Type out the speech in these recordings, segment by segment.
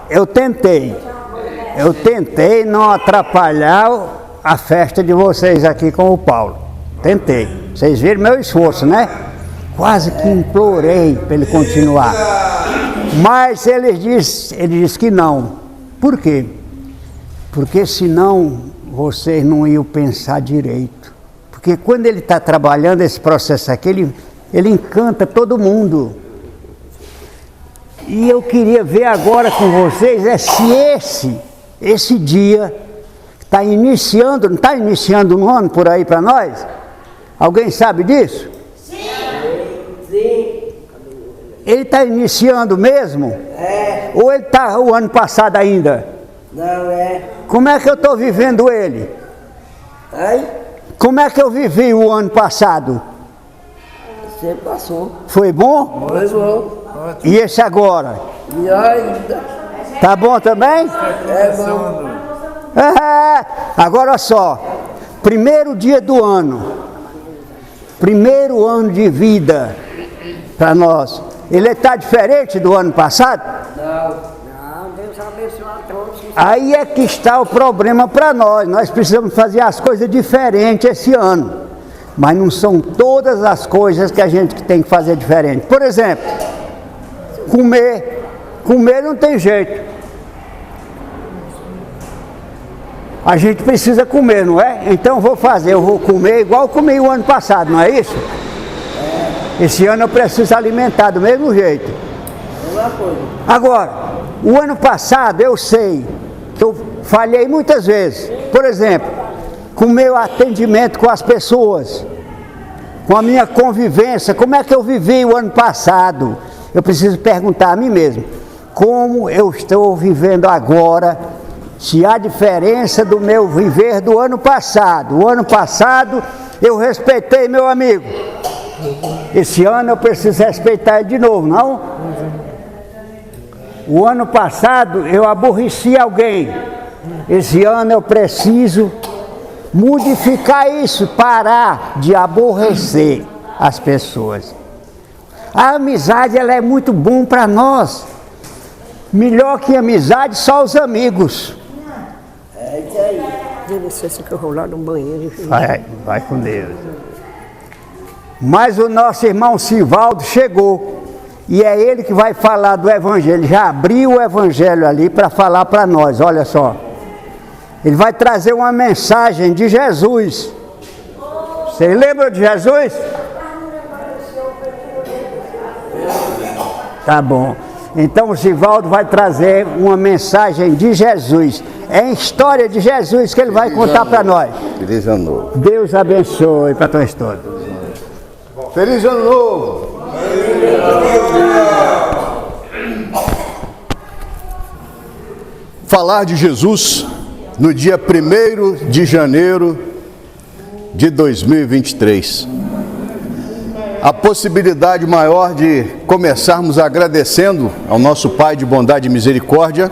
Eu tentei não atrapalhar a festa de vocês aqui com o Paulo. Tentei. Vocês viram meu esforço, né? Quase que implorei para ele continuar. Mas ele disse que não. Por quê? Porque senão vocês não iam pensar direito. Porque quando ele está trabalhando esse processo aqui, ele encanta todo mundo. E eu queria ver agora com vocês se esse dia está iniciando, não está iniciando um ano por aí para nós? Alguém sabe disso? Sim. Sim. Ele está iniciando mesmo? É. Ou ele está o ano passado ainda? Não é. Como é que eu estou vivendo ele? Ai? Como é que eu vivi o ano passado? Você passou. Foi bom? Foi bom. E esse agora? E ainda. Tá bom também? É bom. Agora olha só, primeiro dia do ano, primeiro ano de vida para nós, ele está diferente do ano passado? Não, Deus abençoe a todos. Aí é que está o problema para nós precisamos fazer as coisas diferentes esse ano, mas não são todas as coisas que a gente tem que fazer diferente. Por exemplo, comer não tem jeito. A gente precisa comer, não é? Então eu vou comer igual eu comi o ano passado, não é isso? Esse ano eu preciso alimentar do mesmo jeito. Agora, o ano passado eu sei que eu falhei muitas vezes. Por exemplo, com o meu atendimento com as pessoas, com a minha convivência, como é que eu vivi o ano passado? Eu preciso perguntar a mim mesmo, como eu estou vivendo agora? Se há diferença do meu viver do ano passado. O ano passado eu respeitei meu amigo. Esse ano eu preciso respeitar ele de novo, não? O ano passado eu aborreci alguém. Esse ano eu preciso modificar isso, parar de aborrecer as pessoas. A amizade ela é muito bom para nós. Melhor que amizade, só os amigos. É isso aí. Dê licença que eu vou lá no banheiro. Vai com Deus. Mas o nosso irmão Sivaldo chegou. E é ele que vai falar do Evangelho. Já abriu o Evangelho ali para falar para nós, olha só. Ele vai trazer uma mensagem de Jesus. Vocês lembram de Jesus? Tá bom. Então o Sivaldo vai trazer uma mensagem de Jesus. É a história de Jesus que ele vai contar para nós. Feliz ano novo. Deus abençoe para todos todos. Feliz ano novo. Falar de Jesus no dia 1º de janeiro de 2023. A possibilidade maior de começarmos agradecendo ao nosso Pai de bondade e misericórdia,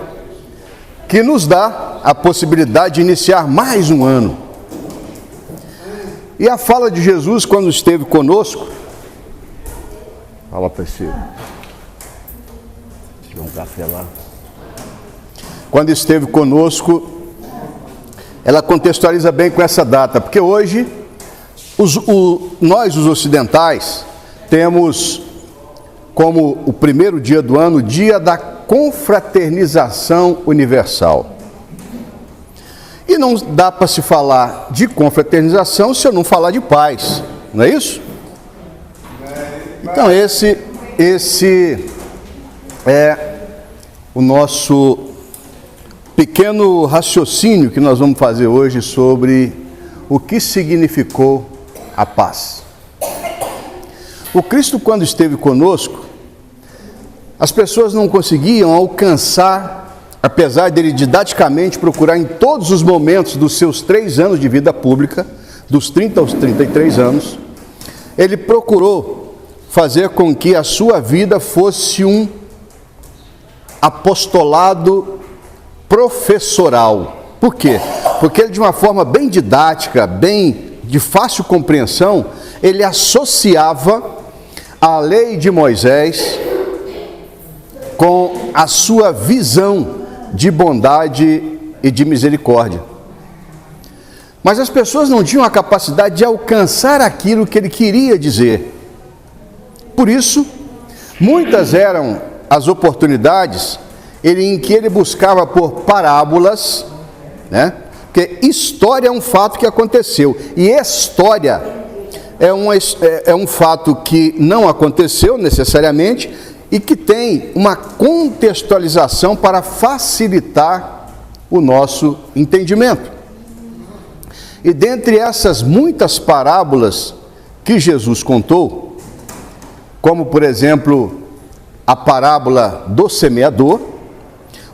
que nos dá a possibilidade de iniciar mais um ano. E a fala de Jesus quando esteve conosco, fala para esse, um café lá. Quando esteve conosco, ela contextualiza bem com essa data, porque hoje nós, os ocidentais, temos como o primeiro dia do ano, o dia da confraternização universal. E não dá para se falar de confraternização se eu não falar de paz, não é isso? Então esse é o nosso pequeno raciocínio que nós vamos fazer hoje sobre o que significou a paz. O Cristo, quando esteve conosco, as pessoas não conseguiam alcançar, apesar dele didaticamente procurar em todos os momentos dos seus 3 anos de vida pública, dos 30 aos 33 anos, ele procurou fazer com que a sua vida fosse um apostolado professoral. Por quê? Porque ele, de uma forma bem didática, bem de fácil compreensão, ele associava a lei de Moisés com a sua visão de bondade e de misericórdia. Mas as pessoas não tinham a capacidade de alcançar aquilo que ele queria dizer. Por isso, muitas eram as oportunidades em que ele buscava por parábolas, né? Porque história é um fato que aconteceu, e história é um fato que não aconteceu necessariamente e que tem uma contextualização para facilitar o nosso entendimento. E dentre essas muitas parábolas que Jesus contou, como por exemplo a parábola do semeador,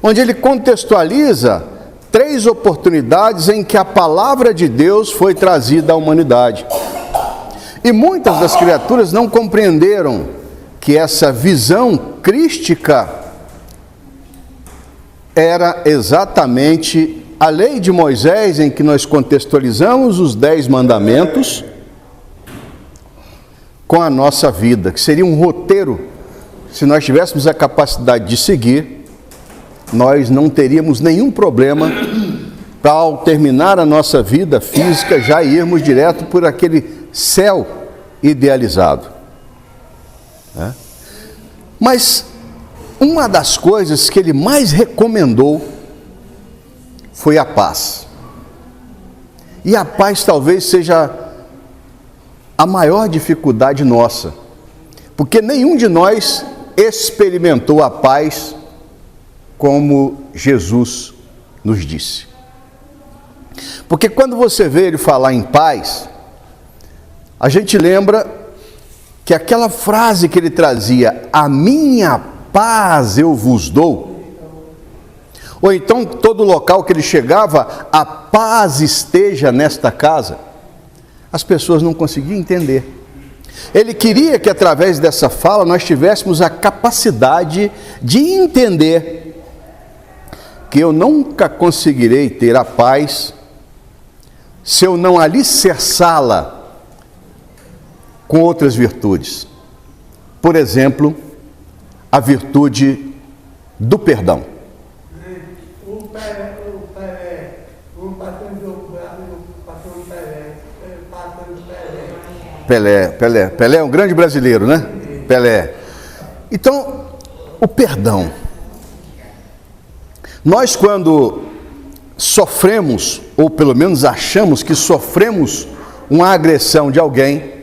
onde ele contextualiza 3 oportunidades em que a palavra de Deus foi trazida à humanidade. E muitas das criaturas não compreenderam que essa visão crística era exatamente a lei de Moisés, em que nós contextualizamos os 10 mandamentos com a nossa vida, que seria um roteiro. Se nós tivéssemos a capacidade de seguir, nós não teríamos nenhum problema para, ao terminar a nossa vida física, já irmos direto por aquele céu idealizado. Mas uma das coisas que ele mais recomendou foi a paz. E a paz talvez seja a maior dificuldade nossa, porque nenhum de nós experimentou a paz como Jesus nos disse. Porque quando você vê ele falar em paz, a gente lembra que aquela frase que ele trazia, a minha paz eu vos dou, ou então todo local que ele chegava, a paz esteja nesta casa, as pessoas não conseguiam entender. Ele queria que através dessa fala nós tivéssemos a capacidade de entender que eu nunca conseguirei ter a paz se eu não alicerçá-la com outras virtudes. Por exemplo, a virtude do perdão. Pelé é um grande brasileiro, né? Pelé. Então, o perdão. Nós, quando sofremos, ou pelo menos achamos que sofremos uma agressão de alguém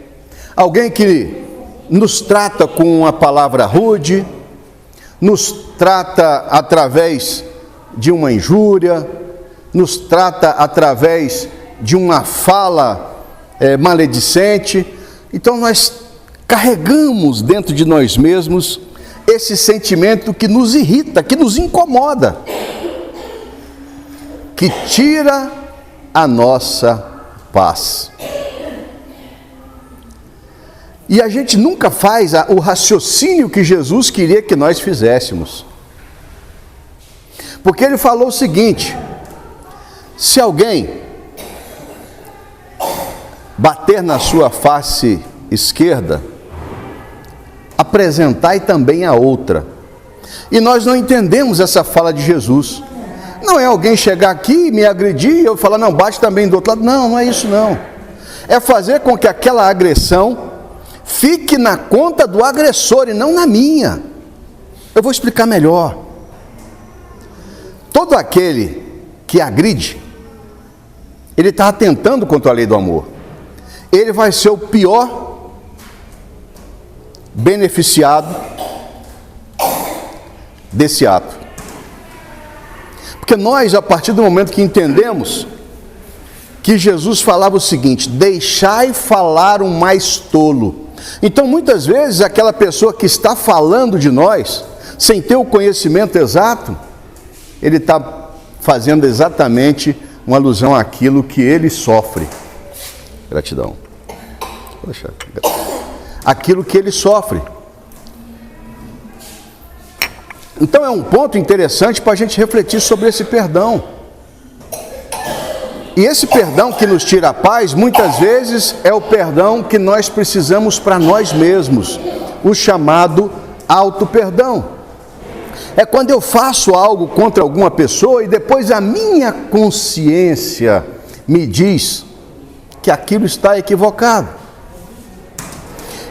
que nos trata com uma palavra rude, nos trata através de uma injúria, nos trata através de uma fala maledicente, então nós carregamos dentro de nós mesmos esse sentimento que nos irrita, que nos incomoda, que tira a nossa paz. E a gente nunca faz o raciocínio que Jesus queria que nós fizéssemos. Porque ele falou o seguinte: se alguém bater na sua face esquerda, apresentai também a outra. E nós não entendemos essa fala de Jesus. Não é alguém chegar aqui e me agredir e eu falar, não, bate também do outro lado. Não, não é isso não. É fazer com que aquela agressão fique na conta do agressor e não na minha. Eu vou explicar melhor. Todo aquele que agride, ele está atentando contra a lei do amor. Ele vai ser o pior beneficiado desse ato. Porque nós, a partir do momento que entendemos que Jesus falava o seguinte: deixai falar o mais tolo. Então, muitas vezes, aquela pessoa que está falando de nós, sem ter o conhecimento exato, ele está fazendo exatamente uma alusão àquilo que ele sofre. Gratidão. Poxa, aquilo que ele sofre. Então é um ponto interessante para a gente refletir sobre esse perdão. E esse perdão que nos tira a paz, muitas vezes é o perdão que nós precisamos para nós mesmos. o chamado auto-perdão. É quando eu faço algo contra alguma pessoa e depois a minha consciência me diz que aquilo está equivocado.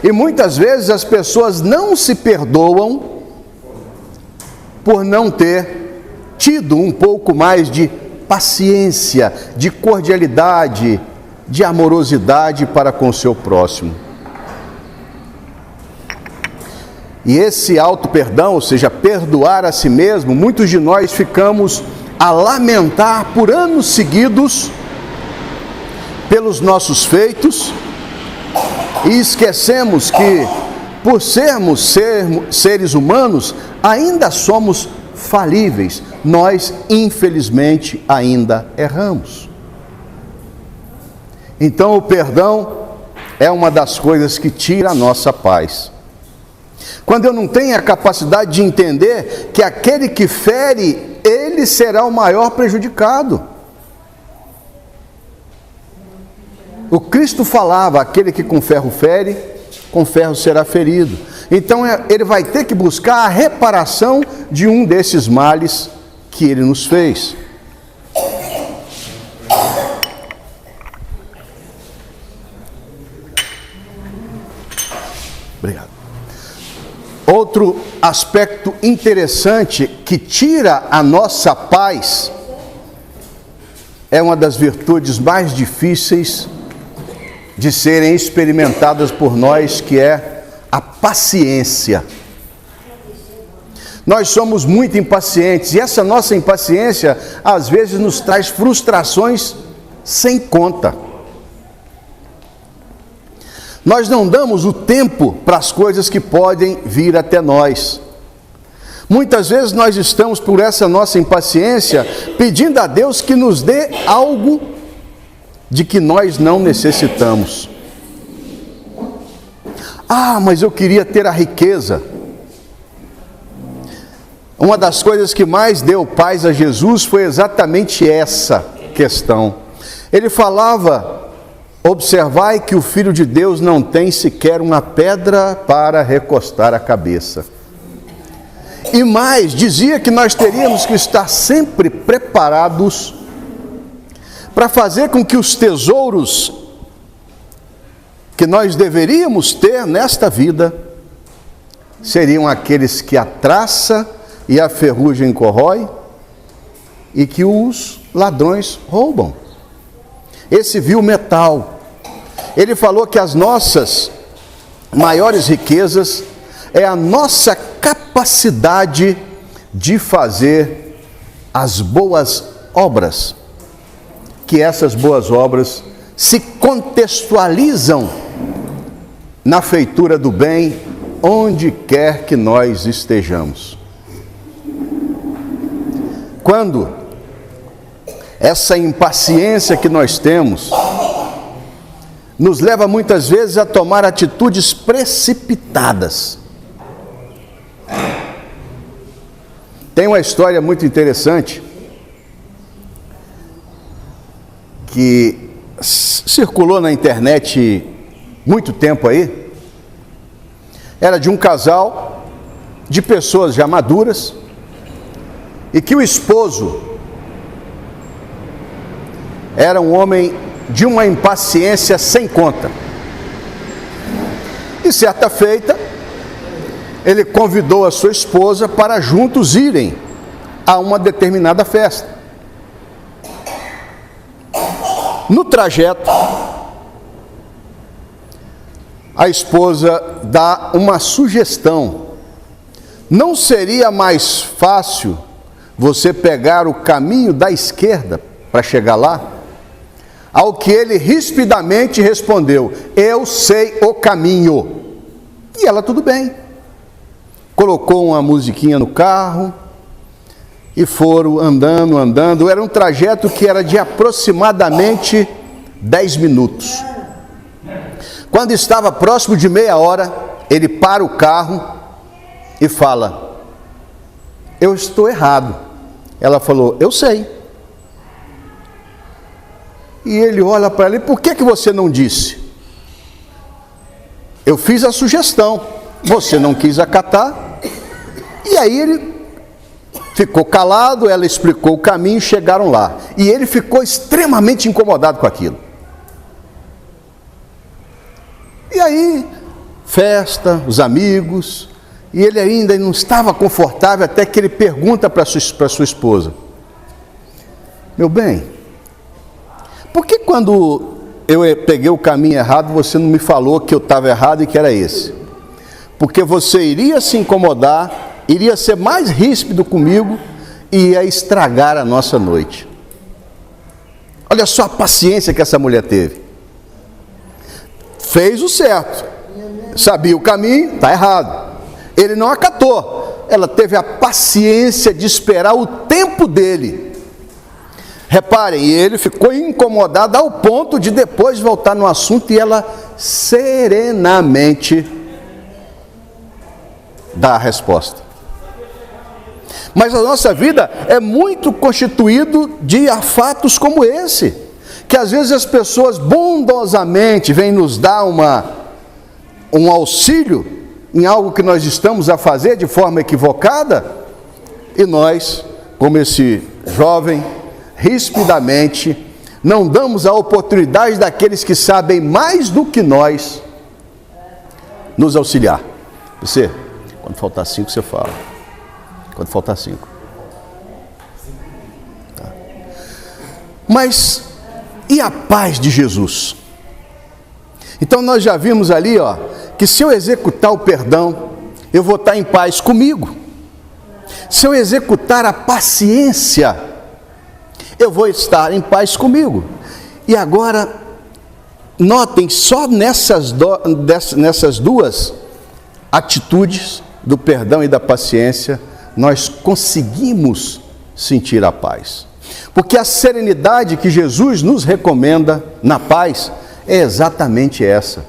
E muitas vezes as pessoas não se perdoam por não ter tido um pouco mais de paciência, de cordialidade, de amorosidade para com o seu próximo. E esse auto-perdão, ou seja, perdoar a si mesmo, muitos de nós ficamos a lamentar por anos seguidos pelos nossos feitos e esquecemos que, por sermos seres humanos, ainda somos falíveis. Nós, infelizmente, ainda erramos. Então, o perdão é uma das coisas que tira a nossa paz. Quando eu não tenho a capacidade de entender que aquele que fere, ele será o maior prejudicado. O Cristo falava, aquele que com ferro fere, com ferro será ferido. Então ele vai ter que buscar a reparação de um desses males que ele nos fez. Obrigado. Outro aspecto interessante que tira a nossa paz é uma das virtudes mais difíceis de serem experimentadas por nós, que é a paciência. Nós somos muito impacientes e essa nossa impaciência às vezes nos traz frustrações sem conta. Nós não damos o tempo para as coisas que podem vir até nós. Muitas vezes nós estamos, por essa nossa impaciência, pedindo a Deus que nos dê algo de que nós não necessitamos. Ah, mas eu queria ter a riqueza. Uma das coisas que mais deu paz a Jesus foi exatamente essa questão. Ele falava: observai que o Filho de Deus não tem sequer uma pedra para recostar a cabeça. E mais, dizia que nós teríamos que estar sempre preparados para fazer com que os tesouros que nós deveríamos ter nesta vida seriam aqueles que a traça e a ferrugem corrói e que os ladrões roubam. Esse vil metal. Ele falou que as nossas maiores riquezas é a nossa capacidade de fazer as boas obras. Que essas boas obras se contextualizam na feitura do bem, onde quer que nós estejamos. Quando essa impaciência que nós temos nos leva muitas vezes a tomar atitudes precipitadas. Tem uma história muito interessante que circulou na internet muito tempo aí. Era de um casal de pessoas já maduras e que o esposo era um homem de uma impaciência sem conta. E certa feita, ele convidou a sua esposa para juntos irem a uma determinada festa. No trajeto, a esposa dá uma sugestão: não seria mais fácil você pegar o caminho da esquerda para chegar lá? Ao que ele rispidamente respondeu: eu sei o caminho. E ela, tudo bem. Colocou uma musiquinha no carro e foram andando. Era um trajeto que era de aproximadamente 10 minutos. Quando estava próximo de meia hora, ele para o carro e fala: eu estou errado. Ela falou: eu sei. E ele olha para ela: e por que você não disse? Eu fiz a sugestão, você não quis acatar, e aí ele ficou calado, ela explicou o caminho, chegaram lá. E ele ficou extremamente incomodado com aquilo. E aí, festa, os amigos, e ele ainda não estava confortável, até que ele pergunta para sua esposa: meu bem, por que quando eu peguei o caminho errado, você não me falou que eu estava errado e que era esse? Porque você iria se incomodar, iria ser mais ríspido comigo e ia estragar a nossa noite. Olha só a paciência que essa mulher teve. Fez o certo, sabia o caminho, está errado. Ele não acatou, ela teve a paciência de esperar o tempo dele. Reparem, ele ficou incomodado ao ponto de depois voltar no assunto e ela serenamente dá a resposta. Mas a nossa vida é muito constituído de fatos como esse, que às vezes as pessoas bondosamente vêm nos dar um auxílio em algo que nós estamos a fazer de forma equivocada, e nós, como esse jovem, rispidamente, não damos a oportunidade daqueles que sabem mais do que nós nos auxiliar. Você, quando faltar 5, você fala. Quando faltar 5. Tá. Mas, e a paz de Jesus? Então nós já vimos ali, que se eu executar o perdão, eu vou estar em paz comigo. Se eu executar a paciência, eu vou estar em paz comigo. E agora, notem, só nessas duas atitudes, do perdão e da paciência, nós conseguimos sentir a paz. Porque a serenidade que Jesus nos recomenda na paz é exatamente essa.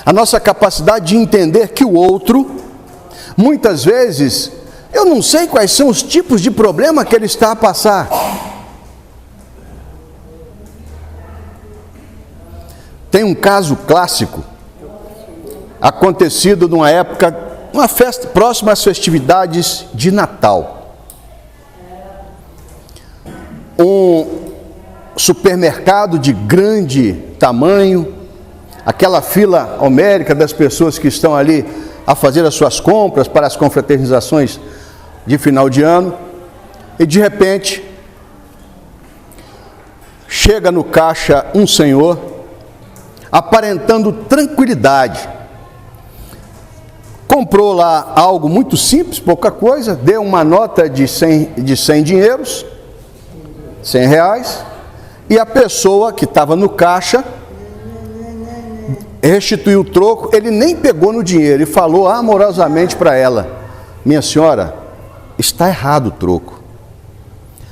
A nossa capacidade de entender que o outro, muitas vezes, eu não sei quais são os tipos de problema que ele está a passar. Tem um caso clássico, acontecido numa época, uma festa próxima às festividades de Natal. Um supermercado de grande tamanho, aquela fila homérica das pessoas que estão ali a fazer as suas compras para as confraternizações de final de ano, e de repente chega no caixa um senhor aparentando tranquilidade. Comprou lá algo muito simples, pouca coisa, deu uma nota de 100 dinheiros, R$100, e a pessoa que estava no caixa restituiu o troco. Ele nem pegou no dinheiro e falou amorosamente para ela: minha senhora, está errado o troco.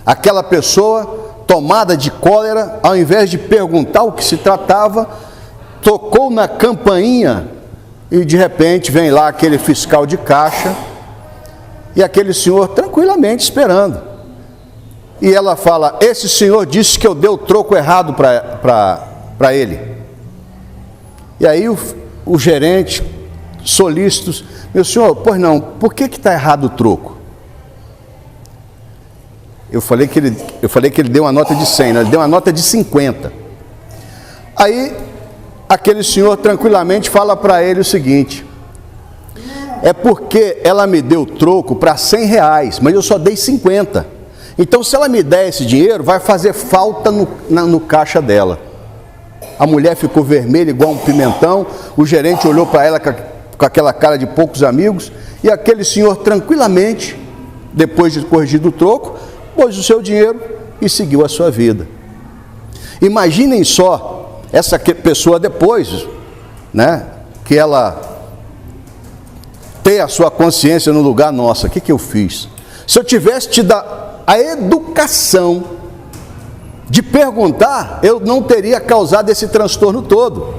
Aquela pessoa, tomada de cólera, ao invés de perguntar o que se tratava, tocou na campainha e de repente vem lá aquele fiscal de caixa e aquele senhor tranquilamente esperando. E ela fala: esse senhor disse que eu dei o troco errado para ele. E aí o gerente, solícito: meu senhor, pois não, por que está errado o troco? Eu falei que ele deu uma nota de 100, ele deu uma nota de 50. Aí aquele senhor tranquilamente fala para ele o seguinte: é porque ela me deu troco para R$100, mas eu só dei 50. Então, se ela me der esse dinheiro, vai fazer falta no caixa dela. A mulher ficou vermelha igual um pimentão. O gerente olhou para ela com aquela cara de poucos amigos, e aquele senhor tranquilamente, depois de corrigido o troco, pôs o seu dinheiro e seguiu a sua vida. Imaginem só essa pessoa depois, que ela ter a sua consciência no lugar: nossa, o que eu fiz? Se eu tivesse tido a educação de perguntar, eu não teria causado esse transtorno todo.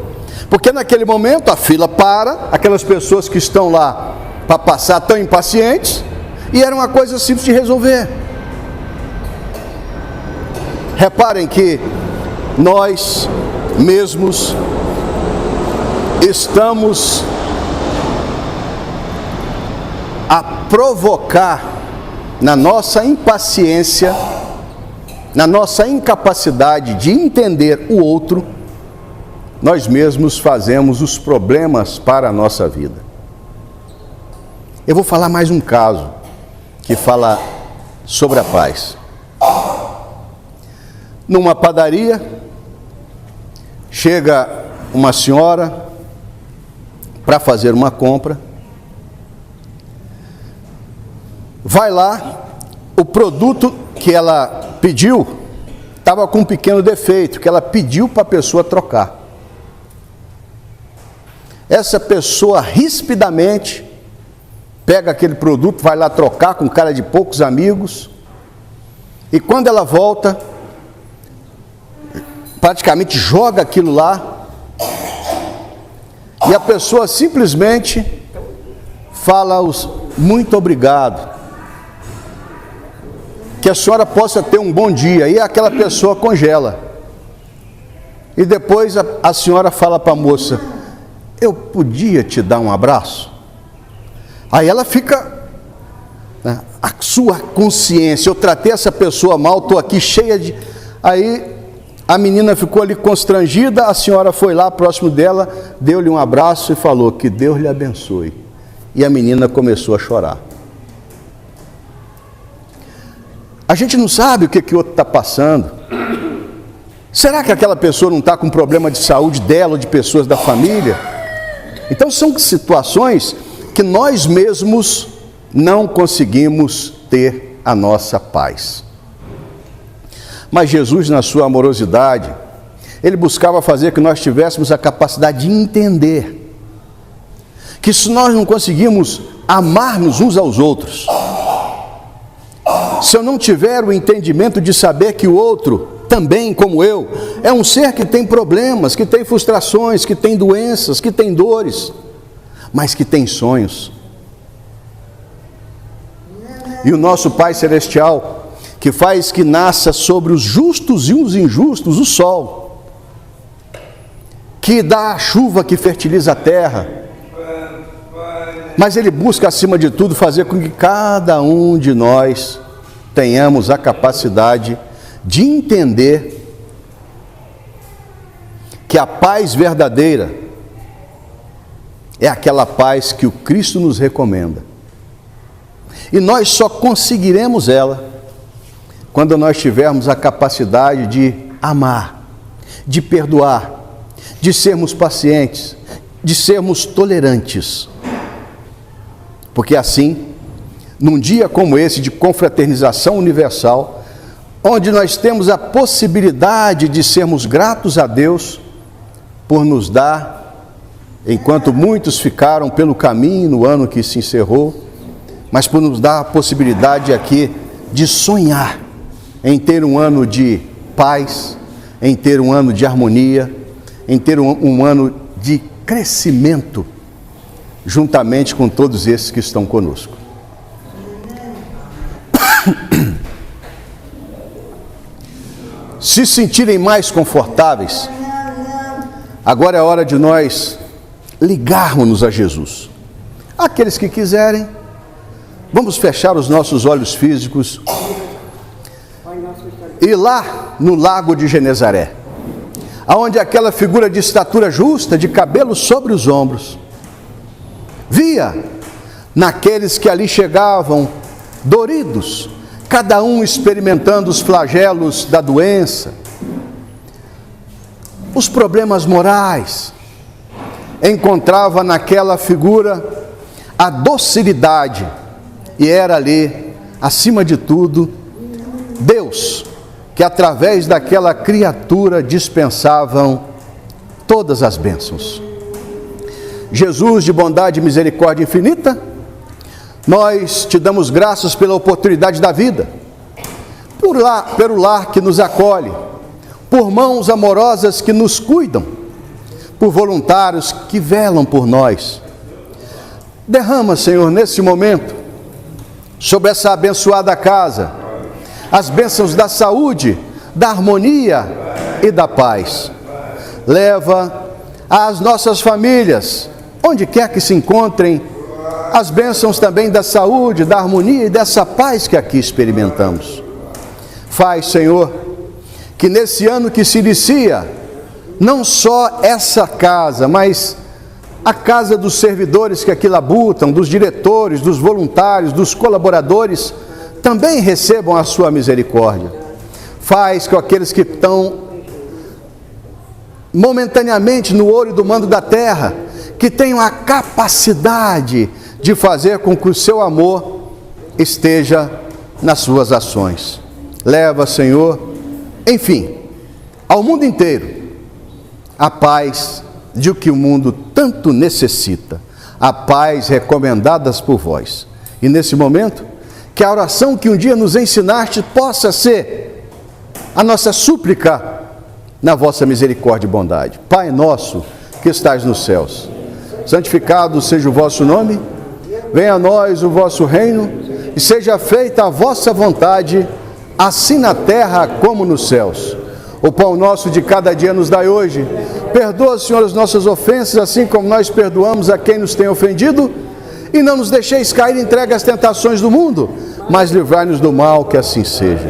Porque naquele momento a fila para, aquelas pessoas que estão lá para passar tão impacientes, e era uma coisa simples de resolver. Reparem que nós mesmos estamos provocar na nossa impaciência, na nossa incapacidade de entender o outro, nós mesmos fazemos os problemas para a nossa vida. Eu vou falar mais um caso que fala sobre a paz. Numa padaria, chega uma senhora para fazer uma compra, vai lá, o produto que ela pediu estava com um pequeno defeito, que ela pediu para a pessoa trocar. Essa pessoa rispidamente pega aquele produto, vai lá trocar com cara de poucos amigos, e quando ela volta, praticamente joga aquilo lá, e a pessoa simplesmente fala muito obrigado, que a senhora possa ter um bom dia, e aquela pessoa congela. E depois a senhora fala para a moça: eu podia te dar um abraço? Aí ela fica, né, a sua consciência, eu tratei essa pessoa mal, estou aqui cheia de... Aí a menina ficou ali constrangida, a senhora foi lá próximo dela, deu-lhe um abraço e falou: que Deus lhe abençoe. E a menina começou a chorar. A gente não sabe o que o outro está passando. Será que aquela pessoa não está com problema de saúde dela ou de pessoas da família? Então são situações que nós mesmos não conseguimos ter a nossa paz. Mas Jesus, na sua amorosidade, Ele buscava fazer que nós tivéssemos a capacidade de entender que se nós não conseguimos amar-nos uns aos outros, se eu não tiver o entendimento de saber que o outro, também como eu, é um ser que tem problemas, que tem frustrações, que tem doenças, que tem dores, mas que tem sonhos. E o nosso Pai Celestial, que faz que nasça sobre os justos e os injustos o sol, que dá a chuva que fertiliza a terra, mas Ele busca, acima de tudo, fazer com que cada um de nós tenhamos a capacidade de entender que a paz verdadeira é aquela paz que o Cristo nos recomenda. E nós só conseguiremos ela quando nós tivermos a capacidade de amar, de perdoar, de sermos pacientes, de sermos tolerantes. Porque assim, num dia como esse de confraternização universal, onde nós temos a possibilidade de sermos gratos a Deus por nos dar, enquanto muitos ficaram pelo caminho no ano que se encerrou, mas por nos dar a possibilidade aqui de sonhar em ter um ano de paz, em ter um ano de harmonia, em ter um ano de crescimento, juntamente com todos esses que estão conosco. Se sentirem mais confortáveis, agora é hora de nós ligarmos-nos a Jesus. Aqueles que quiserem, vamos fechar os nossos olhos físicos e lá no lago de Genezaré, aonde aquela figura de estatura justa, de cabelo sobre os ombros, via naqueles que ali chegavam doridos, cada um experimentando os flagelos da doença, os problemas morais, encontrava naquela figura a docilidade, e era ali, acima de tudo, Deus, que através daquela criatura dispensavam todas as bênçãos. Jesus, de bondade e misericórdia infinita, nós te damos graças pela oportunidade da vida, pelo lar que nos acolhe, por mãos amorosas que nos cuidam, por voluntários que velam por nós. Derrama, Senhor, nesse momento, sobre essa abençoada casa, as bênçãos da saúde, da harmonia e da paz. Leva às nossas famílias, onde quer que se encontrem, as bênçãos também da saúde, da harmonia e dessa paz que aqui experimentamos. Faz, Senhor, que nesse ano que se inicia, não só essa casa, mas a casa dos servidores que aqui labutam, dos diretores, dos voluntários, dos colaboradores, também recebam a sua misericórdia. Faz com aqueles que estão momentaneamente no ouro e do mando da terra, que tenham a capacidade de fazer com que o seu amor esteja nas suas ações. Leva, Senhor, enfim, ao mundo inteiro, a paz de que o mundo tanto necessita, a paz recomendadas por vós. E nesse momento, que a oração que um dia nos ensinaste possa ser a nossa súplica na vossa misericórdia e bondade. Pai nosso que estais nos céus, santificado seja o vosso nome, venha a nós o vosso reino, e seja feita a vossa vontade, assim na terra como nos céus. O pão nosso de cada dia nos dai hoje. Perdoa, Senhor, as nossas ofensas, assim como nós perdoamos a quem nos tem ofendido. E não nos deixeis cair entregue às tentações do mundo, mas livrai-nos do mal, que assim seja.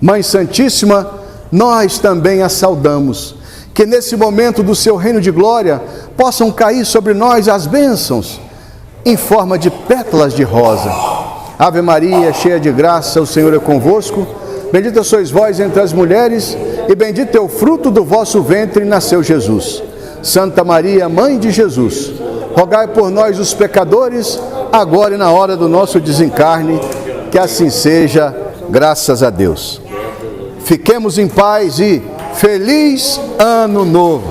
Mãe Santíssima, nós também a saudamos. Que nesse momento do seu reino de glória, possam cair sobre nós as bênçãos, em forma de pétalas de rosa. Ave Maria, cheia de graça, o Senhor é convosco. Bendita sois vós entre as mulheres, e bendito é o fruto do vosso ventre, nasceu Jesus. Santa Maria, Mãe de Jesus, rogai por nós os pecadores, agora e na hora do nosso desencarne, que assim seja, graças a Deus. Fiquemos em paz e feliz Ano Novo!